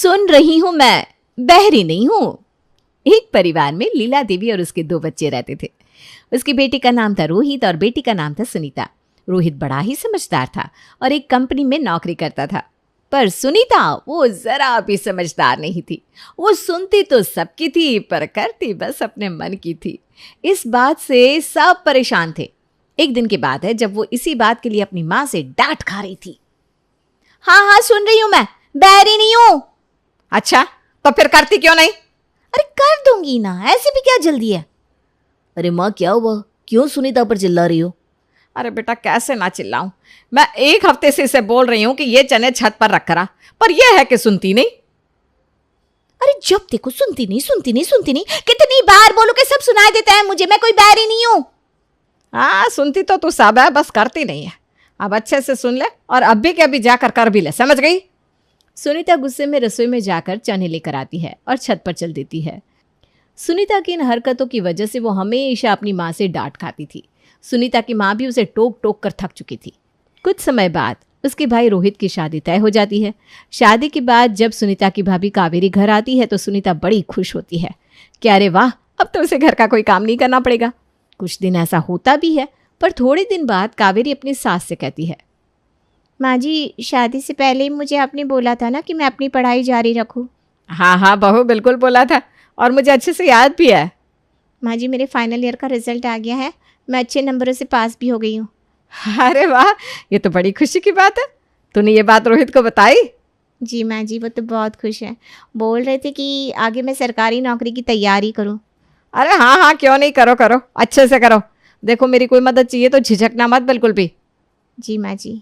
सुन रही हूं मैं, बहरी नहीं हूं। एक परिवार में लीला देवी और उसके 2 बच्चे रहते थे। उसकी बेटी का नाम था रोहित और बेटी का नाम था सुनीता। रोहित बड़ा ही समझदार था और एक कंपनी में नौकरी करता था, पर सुनीता वो जरा भी समझदार नहीं थी। वो सुनती तो सबकी थी पर करती बस अपने मन की थी। इस बात से सब परेशान थे। एक दिन की बात है जब वो इसी बात के लिए अपनी माँ से डांट खा रही थी। हाँ सुन रही हूं मैं, बहरी नहीं हूं। अच्छा तो फिर करती क्यों नहीं? अरे कर दूंगी ना, ऐसे भी क्या जल्दी है? अरे माँ क्या हुआ, क्यों सुनीता पर चिल्ला रही हो? अरे बेटा कैसे ना चिल्लाऊं, मैं 1 हफ्ते से इसे बोल रही हूं कि ये चने छत पर रख करा, पर यह है कि सुनती नहीं। अरे जब देखो सुनती नहीं, कितनी बार बोलो कि सब सुनाई देता है मुझे, मैं कोई बहरी नहीं हूं। हाँ सुनती तो तू सब है, बस करती नहीं है। अब अच्छे से सुन ले और अभी के अभी जाकर कर भी ले, समझ गई? सुनीता गुस्से में रसोई में जाकर चने लेकर आती है और छत पर चल देती है। सुनीता की इन हरकतों की वजह से वो हमेशा अपनी माँ से डांट खाती थी। सुनीता की माँ भी उसे टोक टोक कर थक चुकी थी। कुछ समय बाद उसके भाई रोहित की शादी तय हो जाती है। शादी के बाद जब सुनीता की भाभी कावेरी घर आती है तो सुनीता बड़ी खुश होती है कि अरे वाह, अब तो उसे घर का कोई काम नहीं करना पड़ेगा। कुछ दिन ऐसा होता भी है, पर थोड़े दिन बाद कावेरी अपनी सास से कहती है, माँ जी शादी से पहले मुझे आपने बोला था ना कि मैं अपनी पढ़ाई जारी रखूँ। हाँ बहू बिल्कुल बोला था और मुझे अच्छे से याद भी है। माँ जी मेरे फाइनल ईयर का रिजल्ट आ गया है, मैं अच्छे नंबरों से पास भी हो गई हूँ। अरे वाह, ये तो बड़ी खुशी की बात है। तूने ये बात रोहित को बताई? जी माँ जी, वो तो बहुत खुश है, बोल रहे थे कि आगे मैं सरकारी नौकरी की तैयारी करूँ। अरे हाँ क्यों नहीं, करो अच्छे से करो। देखो मेरी कोई मदद चाहिए तो झिझकना मत बिल्कुल भी। जी माँ जी।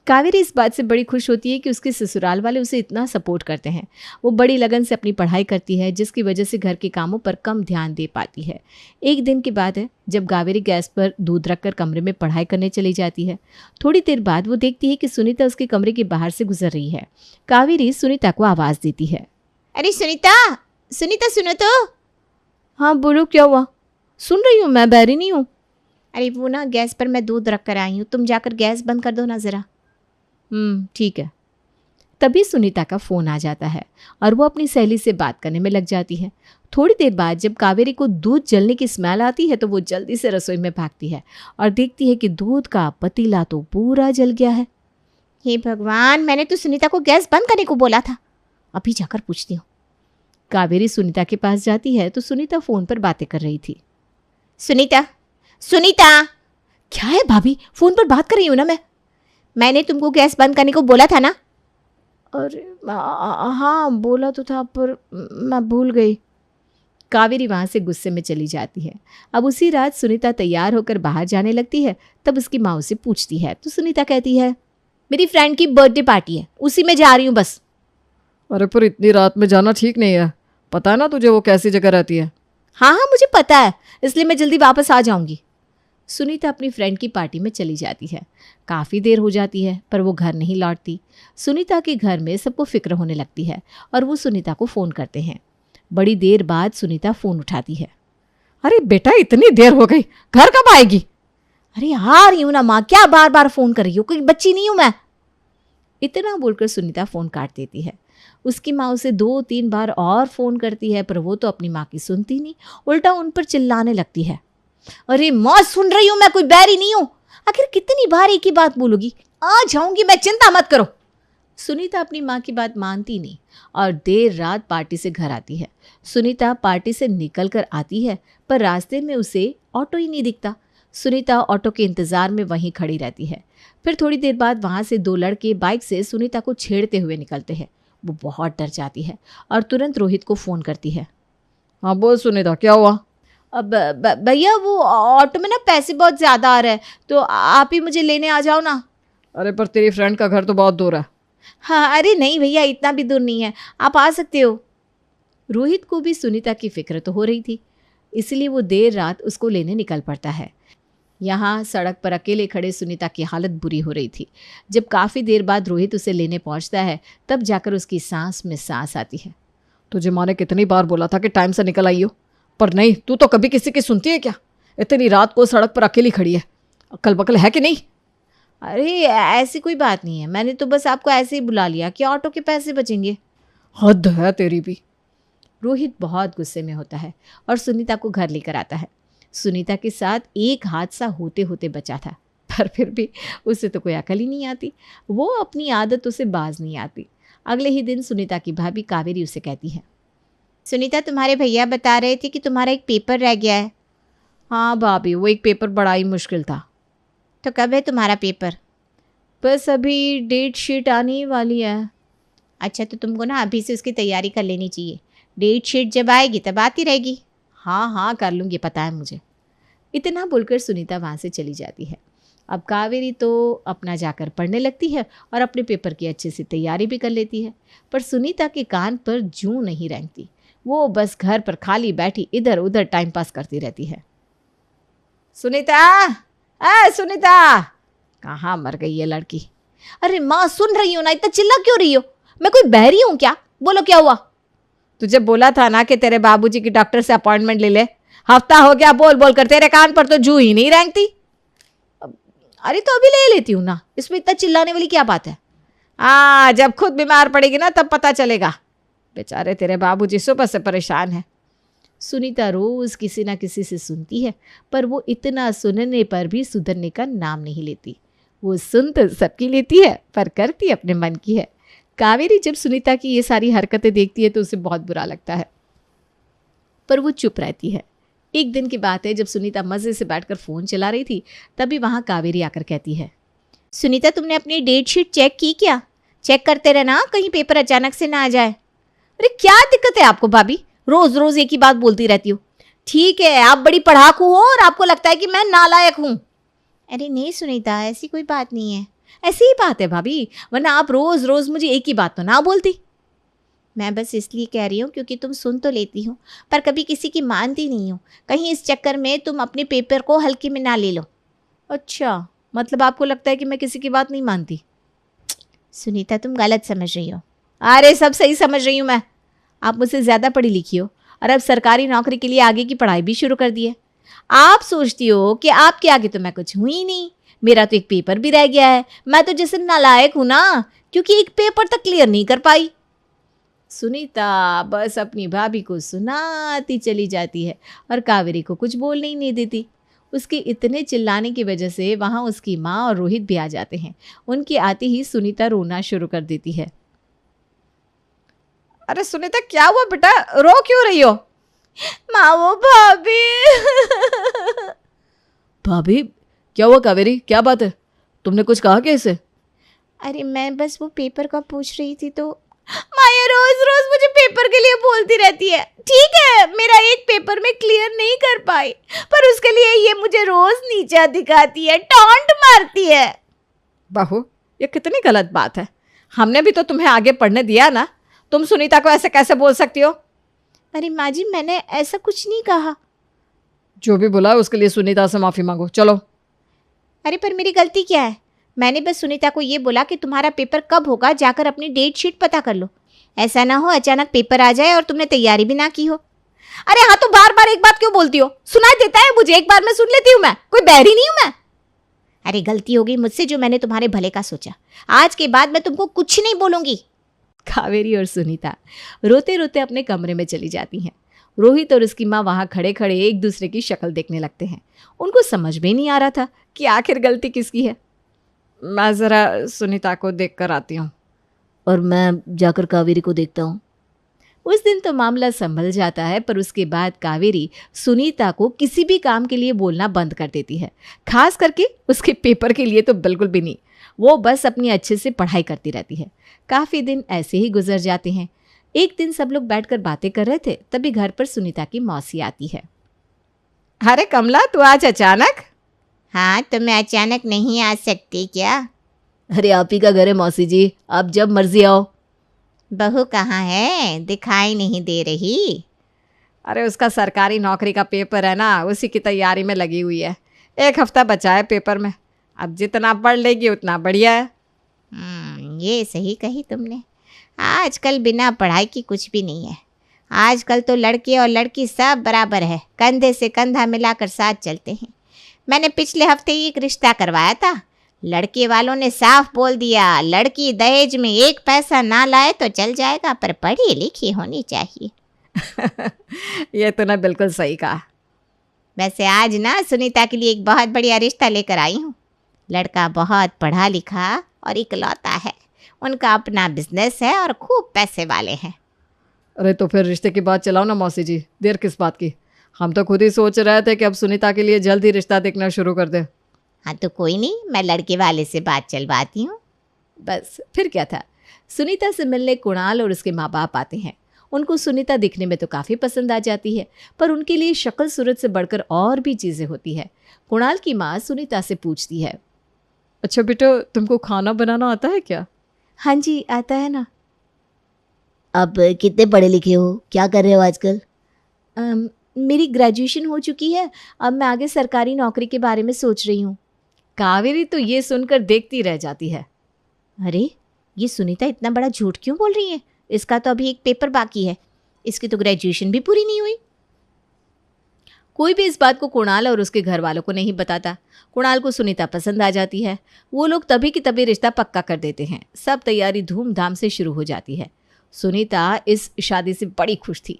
कावेरी इस बात से बड़ी खुश होती है कि उसके ससुराल वाले उसे इतना सपोर्ट करते हैं। वो बड़ी लगन से अपनी पढ़ाई करती है, जिसकी वजह से घर के कामों पर कम ध्यान दे पाती है। एक दिन की बात है जब कावेरी गैस पर दूध रखकर कमरे में पढ़ाई करने चली जाती है। थोड़ी देर बाद वो देखती है कि सुनीता उसके कमरे के बाहर से गुजर रही है। कावेरी सुनीता को आवाज़ देती है, अरे सुनीता सुनो तो। हाँ बोलो, क्या हुआ? सुन रही हूँ मैं, बहरी नहीं हूँ। अरे वो ना गैस पर मैं दूध रख कर आई हूँ, तुम जाकर गैस बंद कर दो ना ज़रा। ठीक है। तभी सुनीता का फ़ोन आ जाता है और वो अपनी सहेली से बात करने में लग जाती है। थोड़ी देर बाद जब कावेरी को दूध जलने की स्मेल आती है तो वो जल्दी से रसोई में भागती है और देखती है कि दूध का पतीला तो पूरा जल गया है। हे भगवान, मैंने तो सुनीता को गैस बंद करने को बोला था, अभी जाकर पूछती हूँ। कावेरी सुनीता के पास जाती है तो सुनीता फ़ोन पर बातें कर रही थी। सुनीता क्या है भाभी, फ़ोन पर बात कर रही हूँ ना मैंने तुमको गैस बंद करने को बोला था ना। अरे हाँ बोला तो था, पर मैं भूल गई। कावेरी वहाँ से गुस्से में चली जाती है। अब उसी रात सुनीता तैयार होकर बाहर जाने लगती है। तब उसकी माँ उसे पूछती है तो सुनीता कहती है, मेरी फ्रेंड की बर्थडे पार्टी है, उसी में जा रही हूँ बस। अरे पर इतनी रात में जाना ठीक नहीं है, पता है ना तुझे वो कैसी जगह रहती है। हाँ मुझे पता है, इसलिए मैं जल्दी वापस आ जाऊँगी। सुनीता अपनी फ्रेंड की पार्टी में चली जाती है। काफ़ी देर हो जाती है पर वो घर नहीं लौटती। सुनीता के घर में सबको फिक्र होने लगती है और वो सुनीता को फ़ोन करते हैं। बड़ी देर बाद सुनीता फ़ोन उठाती है। अरे बेटा इतनी देर हो गई, घर कब आएगी? अरे आ रही हूँ ना माँ, क्या बार बार फ़ोन कर रही हो, कोई बच्ची नहीं हूँ मैं। इतना बोलकर सुनीता फ़ोन काट देती है। उसकी माँ उसे 2-3 बार और फ़ोन करती है पर वो तो अपनी माँ की सुनती नहीं, उल्टा उन पर चिल्लाने लगती है। अरे माँ सुन रही हूँ मैं, कोई बैरी नहीं हूँ, आखिर कितनी बार एक ही बात बोलोगी, आ जाऊंगी मैं, चिंता मत करो। सुनीता अपनी माँ की बात मानती नहीं और देर रात पार्टी से घर आती है। सुनीता पार्टी से निकल कर आती है पर रास्ते में उसे ऑटो ही नहीं दिखता। सुनीता ऑटो के इंतज़ार में वहीं खड़ी रहती है। फिर थोड़ी देर बाद वहाँ से 2 लड़के बाइक से सुनीता को छेड़ते हुए निकलते हैं। वो बहुत डर जाती है और तुरंत रोहित को फ़ोन करती है। हाँ बोल सुनीता, क्या हुआ? अब भैया वो ऑटो में ना पैसे बहुत ज़्यादा आ रहे हैं, तो आप ही मुझे लेने आ जाओ ना। अरे पर तेरी फ्रेंड का घर तो बहुत दूर है। हाँ अरे नहीं भैया, इतना भी दूर नहीं है, आप आ सकते हो। रोहित को भी सुनीता की फिक्र तो हो रही थी, इसलिए वो देर रात उसको लेने निकल पड़ता है। यहाँ सड़क पर अकेले खड़े सुनीता की हालत बुरी हो रही थी। जब काफ़ी देर बाद रोहित उसे लेने पहुँचता है तब जाकर उसकी सांस में सांस आती है। तुझे माँ ने कितनी बार बोला था कि टाइम से निकल आई हो, पर नहीं, तू तो कभी किसी की सुनती है क्या? इतनी रात को सड़क पर अकेली खड़ी है, अक्ल बकल है कि नहीं? अरे ऐसी कोई बात नहीं है, मैंने तो बस आपको ऐसे ही बुला लिया कि ऑटो के पैसे बचेंगे। हद है तेरी भी। रोहित बहुत गुस्से में होता है और सुनीता को घर लेकर आता है। सुनीता के साथ एक हादसा होते होते बचा था, पर फिर भी उसे तो कोई अकल ही नहीं आती। वो अपनी आदतों से बाज नहीं आती। अगले ही दिन सुनीता की भाभी कावेरी उसे कहती है, सुनीता तुम्हारे भैया बता रहे थे कि तुम्हारा एक पेपर रह गया है। हाँ भाभी, वो एक पेपर बड़ा ही मुश्किल था। तो कब है तुम्हारा पेपर? बस अभी डेट शीट आने ही वाली है। अच्छा, तो तुमको ना अभी से उसकी तैयारी कर लेनी चाहिए। डेट शीट जब आएगी तब आती रहेगी। हाँ हाँ कर लूँगी, पता है मुझे। इतना बोलकर सुनीता वहाँ से चली जाती है। अब कावेरी तो अपना जाकर पढ़ने लगती है और अपने पेपर की अच्छे से तैयारी भी कर लेती है, पर सुनीता के कान पर जूं नहीं रेंगती। वो बस घर पर खाली बैठी इधर उधर टाइम पास करती रहती है। सुनीता, सुनीता, कहाँ मर गई ये लड़की? अरे माँ सुन रही हो ना, इतना चिल्ला क्यों रही हो? मैं कोई बहरी हूँ क्या? बोलो क्या हुआ? तुझे बोला था ना कि तेरे बाबूजी की डॉक्टर से अपॉइंटमेंट ले ले। हफ्ता हो गया बोल बोल कर, तेरे कान पर तो जू ही नहीं रेंगती। अरे तो अभी ले लेती हूँ ना, इसमें इतना चिल्लाने वाली क्या बात है? जब खुद बीमार पड़ेगी ना तब पता चलेगा। बेचारे तेरे बाबूजी सुबह से परेशान हैं। सुनीता रोज किसी ना किसी से सुनती है, पर वो इतना सुनने पर भी सुधरने का नाम नहीं लेती। वो सुन तो सबकी लेती है, पर करती अपने मन की है। कावेरी जब सुनीता की ये सारी हरकतें देखती है तो उसे बहुत बुरा लगता है, पर वो चुप रहती है। एक दिन की बात है, जब सुनीता मज़े से बैठकर फ़ोन चला रही थी, तभी वहाँ कावेरी आकर कहती है, सुनीता तुमने अपनी डेट शीट चेक की क्या? चेक करते रहना, कहीं पेपर अचानक से ना आ जाए। अरे क्या दिक्कत है आपको भाभी? रोज रोज एक ही बात बोलती रहती हो। ठीक है, आप बड़ी पढ़ाकू हो और आपको लगता है कि मैं नालायक हूँ। अरे नहीं सुनीता, ऐसी कोई बात नहीं है। ऐसी ही बात है भाभी, वरना आप रोज रोज मुझे एक ही बात तो ना बोलती। मैं बस इसलिए कह रही हूँ क्योंकि तुम सुन तो लेती हो, पर कभी किसी की मानती नहीं हो। कहीं इस चक्कर में तुम अपने पेपर को हल्के में ना ले लो। अच्छा, मतलब आपको लगता है कि मैं किसी की बात नहीं मानती? सुनीता तुम गलत समझ रही हो। अरे सब सही समझ रही हूँ मैं। आप मुझसे ज़्यादा पढ़ी लिखी हो और अब सरकारी नौकरी के लिए आगे की पढ़ाई भी शुरू कर दी है। आप सोचती हो कि आपके आगे तो मैं कुछ हुई ही नहीं, मेरा तो एक पेपर भी रह गया है। मैं तो जैसे नालायक हूँ ना, क्योंकि एक पेपर तक क्लियर नहीं कर पाई। सुनीता बस अपनी भाभी को सुनाती चली जाती है और कावेरी को कुछ बोलने ही नहीं देती। उसके इतने चिल्लाने की वजह से वहाँ उसकी माँ और रोहित भी आ जाते हैं। उनके आते ही सुनीता रोना शुरू कर देती है। अरे सुनीता क्या हुआ बेटा, रो क्यों रही हो? माँ वो भाभी। भाभी क्या हुआ कावेरी, क्या बात है? तुमने कुछ कहा क्या इसे? अरे मैं बस वो पेपर का पूछ रही थी तो माँ ये रोज रोज मुझे पेपर के लिए बोलती रहती है। ठीक है, मेरा एक पेपर में क्लियर नहीं कर पाई, पर उसके लिए ये मुझे रोज नीचा दिखाती है, टॉन्ट मारती है। बहू ये कितनी गलत बात है। हमने भी तो तुम्हें आगे पढ़ने दिया ना, तुम सुनीता को ऐसे कैसे बोल सकती हो? अरे माँ जी मैंने ऐसा कुछ नहीं कहा। जो भी बोला है उसके लिए सुनीता से माफ़ी मांगो, चलो। अरे पर मेरी गलती क्या है? मैंने बस सुनीता को ये बोला कि तुम्हारा पेपर कब होगा, जाकर अपनी डेट शीट पता कर लो। ऐसा ना हो अचानक पेपर आ जाए और तुमने तैयारी भी ना की हो। अरे हाँ, तो बार बार एक बात क्यों बोलती हो? सुनाई देता है मुझे, एक बार में सुन लेती हूँ। मैं कोई बहरी नहीं हूँ मैं। अरे गलती हो गई मुझसे जो मैंने तुम्हारे भले का सोचा। आज के बाद मैं तुमको कुछ नहीं बोलूंगी। कावेरी और सुनीता रोते रोते अपने कमरे में चली जाती हैं। रोहित और उसकी माँ वहाँ खड़े खड़े एक दूसरे की शक्ल देखने लगते हैं। उनको समझ में नहीं आ रहा था कि आखिर गलती किसकी है। मैं ज़रा सुनीता को देख कर आती हूँ। और मैं जाकर कावेरी को देखता हूँ। उस दिन तो मामला संभल जाता है, पर उसके बाद कावेरी सुनीता को किसी भी काम के लिए बोलना बंद कर देती है। खास करके उसके पेपर के लिए तो बिल्कुल भी नहीं। वो बस अपनी अच्छे से पढ़ाई करती रहती है। काफ़ी दिन ऐसे ही गुजर जाते हैं। एक दिन सब लोग बैठकर बातें कर रहे थे, तभी घर पर सुनीता की मौसी आती है। अरे कमला, तू आज अचानक? हाँ, तो मैं अचानक नहीं आ सकती क्या? अरे आप ही का घर है मौसी जी, आप जब मर्जी आओ। बहू कहाँ है, दिखाई नहीं दे रही? अरे उसका सरकारी नौकरी का पेपर है ना, उसी की तैयारी में लगी हुई है। 1 हफ्ता बचा है पेपर में, अब जितना पढ़ लेगी उतना बढ़िया है। ये सही कही तुमने। आजकल बिना पढ़ाई की कुछ भी नहीं है। आजकल तो लड़के और लड़की सब बराबर है, कंधे से कंधा मिलाकर साथ चलते हैं। मैंने पिछले हफ्ते ही एक रिश्ता करवाया था, लड़के वालों ने साफ बोल दिया, लड़की दहेज में 1 पैसा ना लाए तो चल जाएगा, पर पढ़ी लिखी होनी चाहिए। ये तो ना बिल्कुल सही कहा। वैसे आज ना सुनीता के लिए एक बहुत बढ़िया रिश्ता लेकर आई हूँ। लड़का बहुत पढ़ा लिखा और इकलौता है, उनका अपना बिजनेस है और खूब पैसे वाले हैं। अरे तो फिर रिश्ते की बात चलाओ ना मौसी जी, देर किस बात की। हम तो खुद ही सोच रहे थे कि अब सुनीता के लिए जल्द ही रिश्ता देखना शुरू कर दे। हाँ तो कोई नहीं, मैं लड़के वाले से बात चलवाती हूँ। बस फिर क्या था, सुनीता से मिलने कुणाल और उसके माँ बाप आते हैं। उनको सुनीता दिखने में तो काफ़ी पसंद आ जाती है, पर उनके लिए शक्ल सूरत से बढ़कर और भी चीज़ें होती है। कुणाल की माँ सुनीता से पूछती है, अच्छा बेटा, तुमको खाना बनाना आता है क्या? हाँ जी आता है ना। अब कितने पढ़े लिखे हो, क्या कर रहे हो आजकल? मेरी ग्रेजुएशन हो चुकी है, अब मैं आगे सरकारी नौकरी के बारे में सोच रही हूँ। कावेरी तो ये सुनकर देखती रह जाती है। अरे ये सुनीता इतना बड़ा झूठ क्यों बोल रही है? इसका तो अभी एक पेपर बाकी है, इसकी तो ग्रेजुएशन भी पूरी नहीं हुई। कोई भी इस बात को कुणाल और उसके घर वालों को नहीं बताता। कुणाल को सुनीता पसंद आ जाती है। वो लोग तभी की तभी रिश्ता पक्का कर देते हैं। सब तैयारी धूमधाम से शुरू हो जाती है। सुनीता इस शादी से बड़ी खुश थी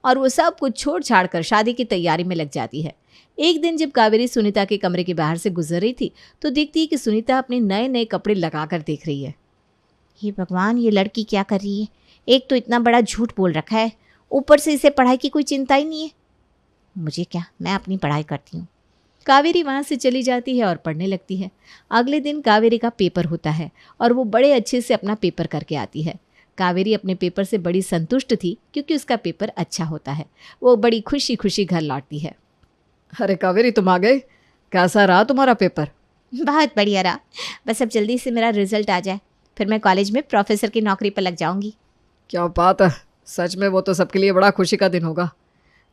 और वो सब कुछ छोड़ छाड़ कर शादी की तैयारी में लग जाती है। एक दिन जब कावेरी सुनीता के कमरे के बाहर से गुजर रही थी तो देखती है कि सुनीता अपने नए नए कपड़े लगाकर देख रही है। हे भगवान, ये लड़की क्या कर रही है? एक तो इतना बड़ा झूठ बोल रखा है, ऊपर से इसे पढ़ाई की कोई चिंता ही नहीं है। मुझे क्या, मैं अपनी पढ़ाई करती हूँ। कावेरी वहाँ से चली जाती है और पढ़ने लगती है। अगले दिन कावेरी का पेपर होता है और वो बड़े अच्छे से अपना पेपर करके आती है। कावेरी अपने पेपर से बड़ी संतुष्ट थी क्योंकि उसका पेपर अच्छा होता है। वो बड़ी खुशी खुशी घर लौटती है। अरे कावेरी, तुम आ गए। कैसा रहा तुम्हारा पेपर? बहुत बढ़िया रहा, बस अब जल्दी से मेरा रिजल्ट आ जाए, फिर मैं कॉलेज में प्रोफेसर की नौकरी पर लग जाऊंगी। क्या बात है, सच में वो तो सबके लिए बड़ा खुशी का दिन होगा।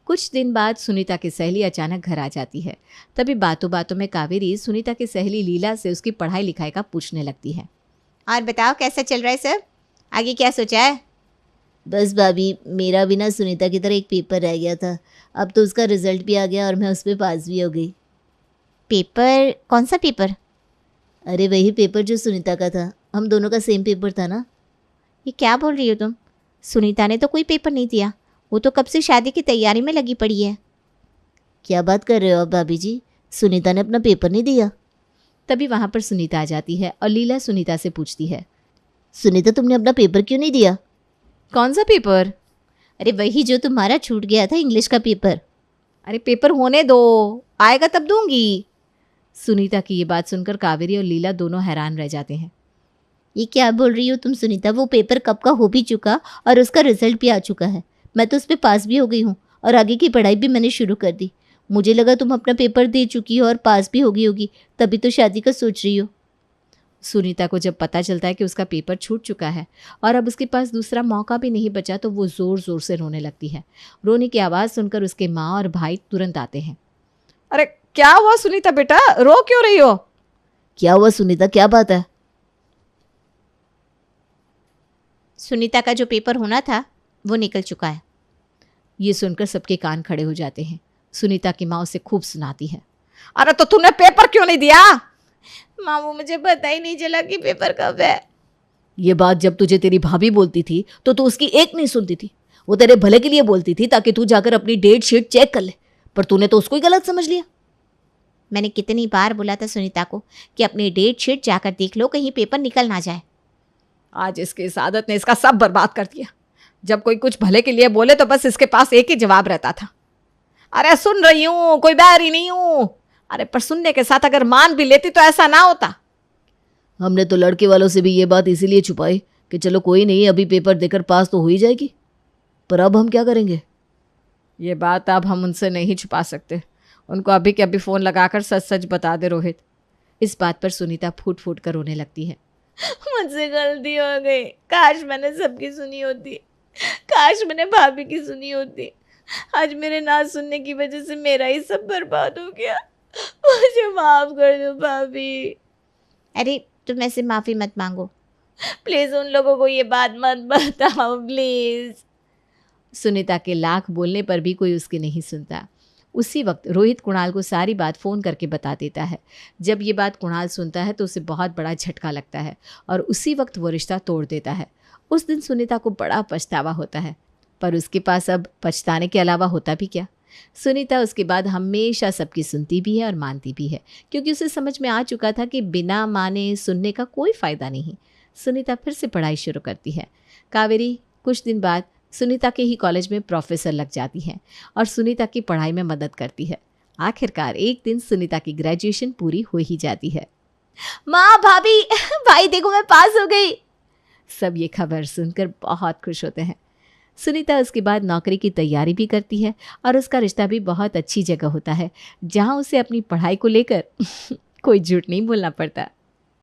कुछ दिन बाद सुनीता की सहेली अचानक घर आ जाती है। तभी बातों बातों में कावेरी सुनीता की सहेली लीला से उसकी पढ़ाई लिखाई का पूछने लगती है। और बताओ कैसा चल रहा है सब, आगे क्या सोचा है? बस भाभी, मेरा भी ना सुनीता की तरह एक पेपर रह गया था। अब तो उसका रिजल्ट भी आ गया और मैं उस पर पास भी हो गई। पेपर? कौन सा पेपर? अरे वही पेपर जो सुनीता का था, हम दोनों का सेम पेपर था ना। ये क्या बोल रही हो तुम? सुनीता ने तो कोई पेपर नहीं दिया, वो तो कब से शादी की तैयारी में लगी पड़ी है। क्या बात कर रहे हो आप भाभी जी, सुनीता ने अपना पेपर नहीं दिया? तभी वहाँ पर सुनीता आ जाती है और लीला सुनीता से पूछती है, सुनीता तुमने अपना पेपर क्यों नहीं दिया? कौन सा पेपर? अरे वही जो तुम्हारा छूट गया था, इंग्लिश का पेपर। अरे पेपर होने दो, आएगा तब दूंगी। सुनीता की ये बात सुनकर कावेरी और लीला दोनों हैरान रह जाते हैं। ये क्या बोल रही हो तुम सुनीता, वो पेपर कब का हो भी चुका और उसका रिजल्ट भी आ चुका है। मैं तो उस पर पास भी हो गई हूँ और आगे की पढ़ाई भी मैंने शुरू कर दी। मुझे लगा तुम अपना पेपर दे चुकी हो और पास भी हो गई होगी, तभी तो शादी का सोच रही हो। सुनीता को जब पता चलता है कि उसका पेपर छूट चुका है और अब उसके पास दूसरा मौका भी नहीं बचा तो वो ज़ोर ज़ोर से रोने लगती है। रोने की आवाज़ सुनकर उसके माँ और भाई तुरंत आते हैं। अरे क्या हुआ सुनीता बेटा, रो क्यों रही हो? क्या हुआ सुनीता, क्या बात है? सुनीता का जो पेपर होना था वो निकल चुका है। ये सुनकर सबके कान खड़े हो जाते हैं। सुनीता की माँ उसे खूब सुनाती है। अरे तो तूने पेपर क्यों नहीं दिया? मामू, मुझे पता ही नहीं चला कि पेपर कब है। ये बात जब तुझे तेरी भाभी बोलती थी तो तू उसकी एक नहीं सुनती थी। वो तेरे भले के लिए बोलती थी ताकि तू जाकर अपनी डेट शीट चेक कर ले, पर तूने तो उसको ही गलत समझ लिया। मैंने कितनी बार बोला था सुनीता को कि अपनी डेट शीट जाकर देख लो, कहीं पेपर निकल ना जाए। आज इसकी इस आदत ने इसका सब बर्बाद कर दिया। जब कोई कुछ भले के लिए बोले तो बस इसके पास एक ही जवाब रहता था, अरे सुन रही हूँ, कोई बैर ही नहीं हूँ। अरे पर सुनने के साथ अगर मान भी लेती तो ऐसा ना होता। हमने तो लड़के वालों से भी ये बात इसीलिए छुपाई कि चलो कोई नहीं, अभी पेपर देकर पास तो हो ही जाएगी, पर अब हम क्या करेंगे? ये बात अब हम उनसे नहीं छुपा सकते। उनको अभी के अभी फ़ोन लगाकर सच सच बता दे रोहित। इस बात पर सुनीता फूट फूट कर रोने लगती है। मुझसे गलती हो गई, काश मैंने सबकी सुनी होती, काश मैंने भाभी की सुनी होती। आज मेरे ना सुनने की वजह से मेरा ही सब बर्बाद हो गया। मुझे माफ कर दो भाभी। अरे तुम ऐसे माफ़ी मत मांगो, प्लीज़ उन लोगों को ये बात मत बताओ प्लीज़। सुनीता के लाख बोलने पर भी कोई उसकी नहीं सुनता। उसी वक्त रोहित कुणाल को सारी बात फ़ोन करके बता देता है। जब ये बात कुणाल सुनता है तो उसे बहुत बड़ा झटका लगता है और उसी वक्त वो रिश्ता तोड़ देता है। उस दिन सुनीता को बड़ा पछतावा होता है, पर उसके पास अब पछताने के अलावा होता भी क्या। सुनीता उसके बाद हमेशा सबकी सुनती भी है और मानती भी है, क्योंकि उसे समझ में आ चुका था कि बिना माने सुनने का कोई फ़ायदा नहीं। सुनीता फिर से पढ़ाई शुरू करती है। कावेरी कुछ दिन बाद सुनीता के ही कॉलेज में प्रोफेसर लग जाती है और सुनीता की पढ़ाई में मदद करती है। आखिरकार एक दिन सुनीता की ग्रेजुएशन पूरी हो ही जाती है। माँ, भाभी, भाई देखो मैं पास हो गई। सब ये खबर सुनकर बहुत खुश होते हैं। सुनीता उसके बाद नौकरी की तैयारी भी करती है और उसका रिश्ता भी बहुत अच्छी जगह होता है, जहाँ उसे अपनी पढ़ाई को लेकर कोई झूठ नहीं बोलना पड़ता।